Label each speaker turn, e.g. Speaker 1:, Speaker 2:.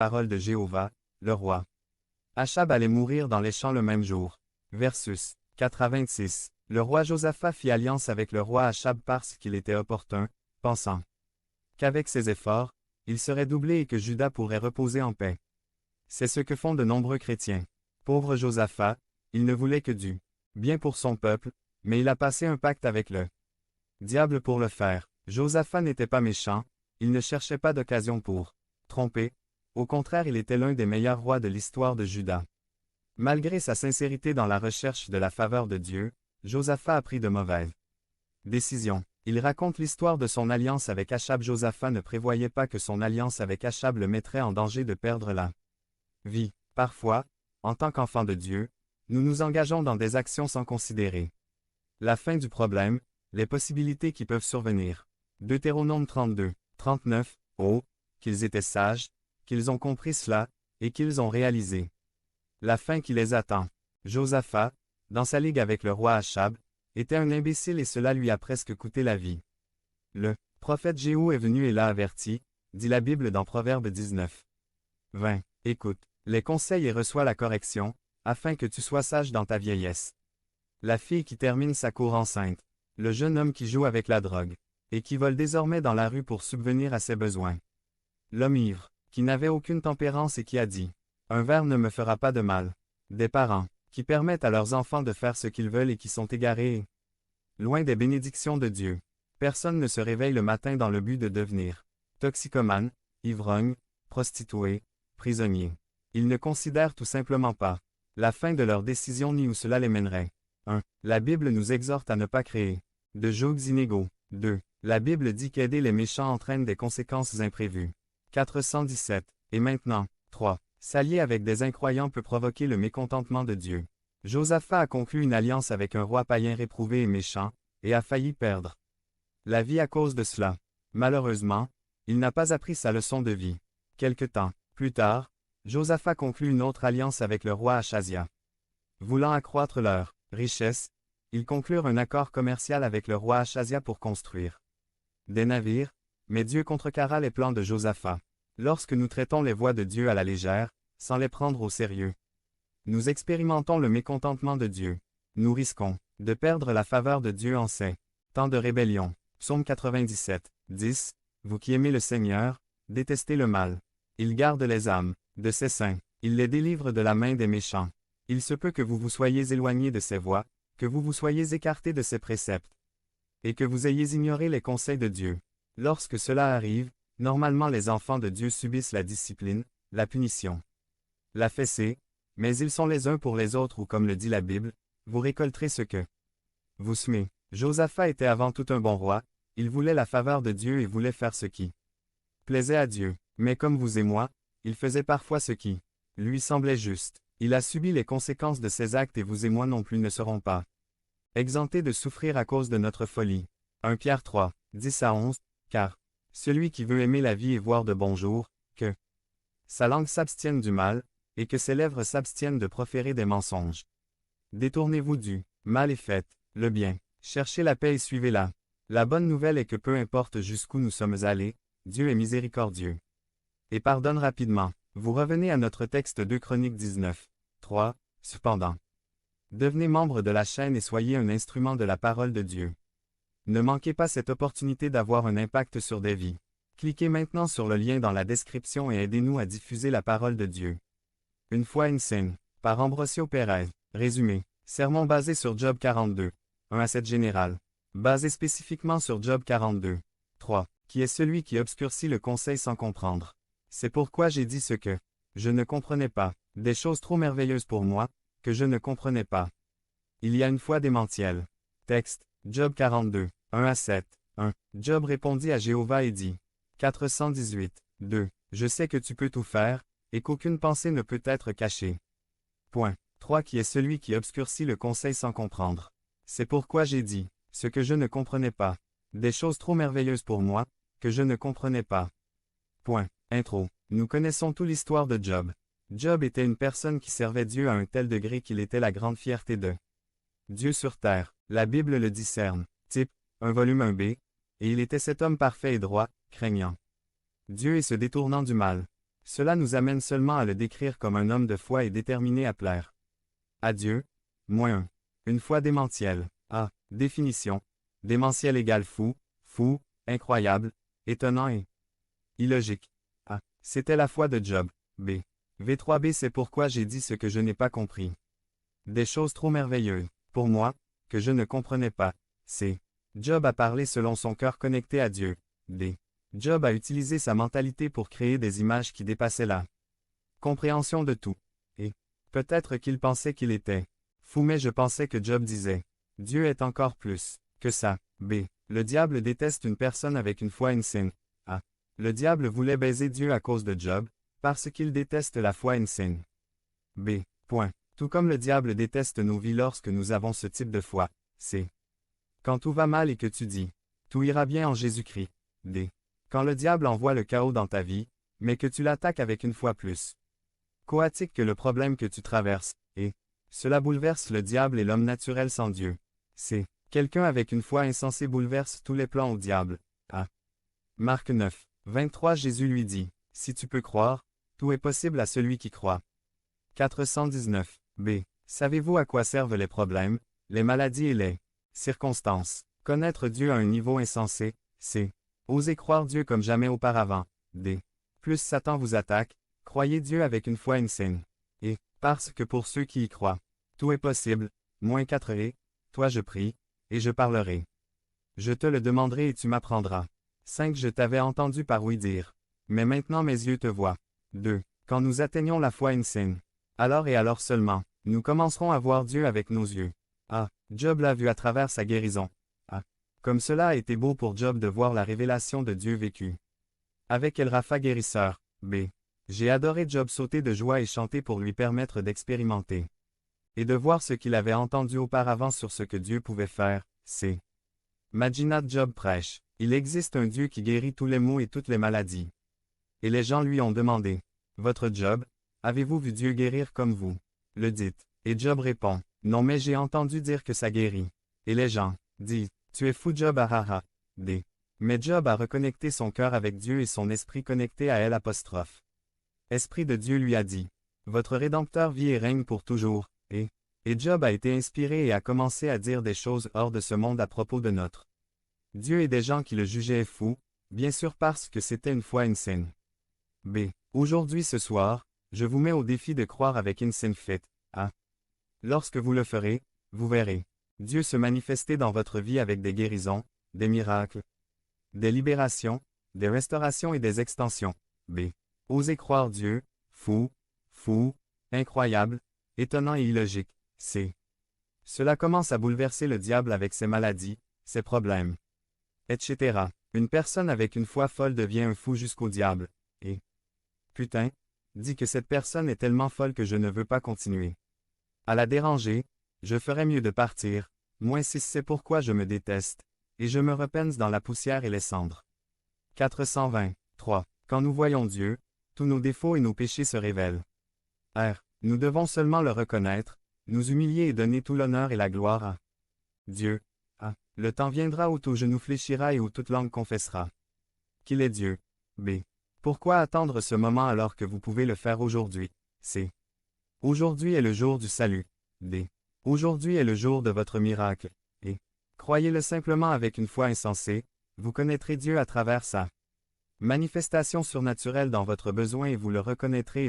Speaker 1: Parole de Jéhovah, le roi. Achab allait mourir dans les champs le même jour. Versus 4 à 26. Le roi Josaphat fit alliance avec le roi Achab parce qu'il était opportun, pensant qu'avec ses efforts, il serait doublé et que Juda pourrait reposer en paix. C'est ce que font de nombreux chrétiens. Pauvre Josaphat, il ne voulait que du bien pour son peuple, mais il a passé un pacte avec le diable pour le faire. Josaphat n'était pas méchant, il ne cherchait pas d'occasion pour tromper. Au contraire, il était l'un des meilleurs rois de l'histoire de Juda. Malgré sa sincérité dans la recherche de la faveur de Dieu, Josaphat a pris de mauvaises décisions. Il raconte l'histoire de son alliance avec Achab. Josaphat ne prévoyait pas que son alliance avec Achab le mettrait en danger de perdre la vie. Parfois, en tant qu'enfant de Dieu, nous nous engageons dans des actions sans considérer la fin du problème, les possibilités qui peuvent survenir. Deutéronome 32, 39, Oh, qu'ils étaient sages, qu'ils ont compris cela, et qu'ils ont réalisé la fin qui les attend. Josaphat, dans sa ligue avec le roi Achab, était un imbécile et cela lui a presque coûté la vie. Le prophète Jéhu est venu et l'a averti, dit la Bible dans Proverbe 19. 20. Écoute les conseils et reçois la correction, afin que tu sois sage dans ta vieillesse. La fille qui termine sa cour enceinte, le jeune homme qui joue avec la drogue, et qui vole désormais dans la rue pour subvenir à ses besoins. L'homme ivre, qui n'avait aucune tempérance et qui a dit « Un verre ne me fera pas de mal ». Des parents, qui permettent à leurs enfants de faire ce qu'ils veulent et qui sont égarés. Loin des bénédictions de Dieu. Personne ne se réveille le matin dans le but de devenir toxicomane, ivrogne, prostituée, prisonnier. Ils ne considèrent tout simplement pas la fin de leur décision ni où cela les mènerait. 1. La Bible nous exhorte à ne pas créer de jougs inégaux. 2. La Bible dit qu'aider les méchants entraîne des conséquences imprévues. 417. Et maintenant, 3. S'allier avec des incroyants peut provoquer le mécontentement de Dieu. Josaphat a conclu une alliance avec un roi païen réprouvé et méchant, et a failli perdre la vie à cause de cela. Malheureusement, il n'a pas appris sa leçon de vie. Quelque temps plus tard, Josaphat conclut une autre alliance avec le roi Achazia. Voulant accroître leur richesse, ils conclurent un accord commercial avec le roi Achazia pour construire des navires, mais Dieu contrecarra les plans de Josaphat. Lorsque nous traitons les voies de Dieu à la légère, sans les prendre au sérieux, nous expérimentons le mécontentement de Dieu. Nous risquons de perdre la faveur de Dieu en ces temps de rébellion. Psaume 97, 10. Vous qui aimez le Seigneur, détestez le mal. Il garde les âmes de ses saints. Il les délivre de la main des méchants. Il se peut que vous vous soyez éloignés de ses voies, que vous vous soyez écartés de ses préceptes, et que vous ayez ignoré les conseils de Dieu. Lorsque cela arrive, normalement les enfants de Dieu subissent la discipline, la punition, la fessée, mais ils sont les uns pour les autres ou comme le dit la Bible, vous récolterez ce que vous semez. Josaphat était avant tout un bon roi, il voulait la faveur de Dieu et voulait faire ce qui plaisait à Dieu. Mais comme vous et moi, il faisait parfois ce qui lui semblait juste. Il a subi les conséquences de ses actes et vous et moi non plus ne serons pas exemptés de souffrir à cause de notre folie. 1 Pierre 3, 10 à 11, car celui qui veut aimer la vie et voir de bons jours, que sa langue s'abstienne du mal, et que ses lèvres s'abstiennent de proférer des mensonges. Détournez-vous du mal et faites le bien. Cherchez la paix et suivez-la. La bonne nouvelle est que peu importe jusqu'où nous sommes allés, Dieu est miséricordieux et pardonne rapidement. Vous revenez à notre texte 2 Chroniques 19, 3, cependant. Devenez membre de la chaîne et soyez un instrument de la parole de Dieu. Ne manquez pas cette opportunité d'avoir un impact sur des vies. Cliquez maintenant sur le lien dans la description et aidez-nous à diffuser la parole de Dieu. Une fois une scène, par Ambrosio Pérez. Résumé. Sermon basé sur Job 42, 1 à 7 général. Basé spécifiquement sur Job 42, 3. Qui est celui qui obscurcit le conseil sans comprendre. C'est pourquoi j'ai dit ce que je ne comprenais pas, des choses trop merveilleuses pour moi, que je ne comprenais pas. Il y a une fois démentiel. Texte, Job 42, 1 à 7, 1. Job répondit à Jéhovah et dit, 418, 2. Je sais que tu peux tout faire, et qu'aucune pensée ne peut être cachée. Point. 3. Qui est celui qui obscurcit le conseil sans comprendre. C'est pourquoi j'ai dit, ce que je ne comprenais pas, des choses trop merveilleuses pour moi, que je ne comprenais pas. Point. Intro. Nous connaissons toute l'histoire de Job. Job était une personne qui servait Dieu à un tel degré qu'il était la grande fierté de Dieu sur terre. La Bible le discerne. Type, un volume 1b, et il était cet homme parfait et droit, craignant Dieu et se détournant du mal. Cela nous amène seulement à le décrire comme un homme de foi et déterminé à plaire à Dieu. -1. Une foi démentielle. A. Définition. Démentiel égale fou, fou, incroyable, étonnant et illogique. A. C'était la foi de Job. B. V3B c'est pourquoi j'ai dit ce que je n'ai pas compris. Des choses trop merveilleuses, pour moi, que je ne comprenais pas. C. Job a parlé selon son cœur connecté à Dieu. D. Job a utilisé sa mentalité pour créer des images qui dépassaient la compréhension de tout. Et peut-être qu'il pensait qu'il était fou mais je pensais que Job disait « Dieu est encore plus que ça ». B. Le diable déteste une personne avec une foi insane. A. Le diable voulait baiser Dieu à cause de Job, parce qu'il déteste la foi insane. B. Point. Tout comme le diable déteste nos vies lorsque nous avons ce type de foi. C. Quand tout va mal et que tu dis « Tout ira bien en Jésus-Christ ». D. Quand le diable envoie le chaos dans ta vie, mais que tu l'attaques avec une foi plus chaotique que le problème que tu traverses, et cela bouleverse le diable et l'homme naturel sans Dieu. C. Quelqu'un avec une foi insensée bouleverse tous les plans au diable. A. Marc 9, 23 Jésus lui dit, « Si tu peux croire, tout est possible à celui qui croit. » 419. B. Savez-vous à quoi servent les problèmes, les maladies et les circonstances? Connaître Dieu à un niveau insensé. C. Osez croire Dieu comme jamais auparavant. D. Plus Satan vous attaque, croyez Dieu avec une foi insane. Et, parce que pour ceux qui y croient, tout est possible. -4 et, toi je prie, et je parlerai. Je te le demanderai et tu m'apprendras. 5 Je t'avais entendu par oui dire. Mais maintenant mes yeux te voient. 2. Quand nous atteignons la foi insane, alors et alors seulement, nous commencerons à voir Dieu avec nos yeux. A. Job l'a vu à travers sa guérison. A. Comme cela a été beau pour Job de voir la révélation de Dieu vécue avec El Rapha guérisseur. B. J'ai adoré Job sauter de joie et chanter pour lui permettre d'expérimenter et de voir ce qu'il avait entendu auparavant sur ce que Dieu pouvait faire. C. Maginat Job prêche. Il existe un Dieu qui guérit tous les maux et toutes les maladies. Et les gens lui ont demandé, « Votre Job, avez-vous vu Dieu guérir comme vous? » Le dites. Et Job répond, « Non mais j'ai entendu dire que ça guérit. » Et les gens disent, « Tu es fou Job ahaha. » D. Mais Job a reconnecté son cœur avec Dieu et son esprit connecté à elle apostrophe. Esprit de Dieu lui a dit, « Votre Rédempteur vit et règne pour toujours. » Et Job a été inspiré et a commencé à dire des choses hors de ce monde à propos de notre Dieu et des gens qui le jugeaient fou, bien sûr parce que c'était une foi insane. B. Aujourd'hui ce soir, je vous mets au défi de croire avec Insane Faith. A. Lorsque vous le ferez, vous verrez Dieu se manifester dans votre vie avec des guérisons, des miracles, des libérations, des restaurations et des extensions. B. Osez croire Dieu, fou, incroyable, étonnant et illogique. C. Cela commence à bouleverser le diable avec ses maladies, ses problèmes, etc. Une personne avec une foi folle devient un fou jusqu'au diable. Et putain, dit que cette personne est tellement folle que je ne veux pas continuer à la déranger, je ferais mieux de partir, -6 C'est pourquoi je me déteste, et je me repense dans la poussière et les cendres. 420. 3. Quand nous voyons Dieu, tous nos défauts et nos péchés se révèlent. R. Nous devons seulement le reconnaître, nous humilier et donner tout l'honneur et la gloire à Dieu. A. Le temps viendra où tout genou fléchira et où toute langue confessera qu'il est Dieu. B. Pourquoi attendre ce moment alors que vous pouvez le faire aujourd'hui? C. Aujourd'hui est le jour du salut. D. Aujourd'hui est le jour de votre miracle. Et croyez-le simplement avec une foi insensée, vous connaîtrez Dieu à travers sa manifestation surnaturelle dans votre besoin et vous le reconnaîtrez et vous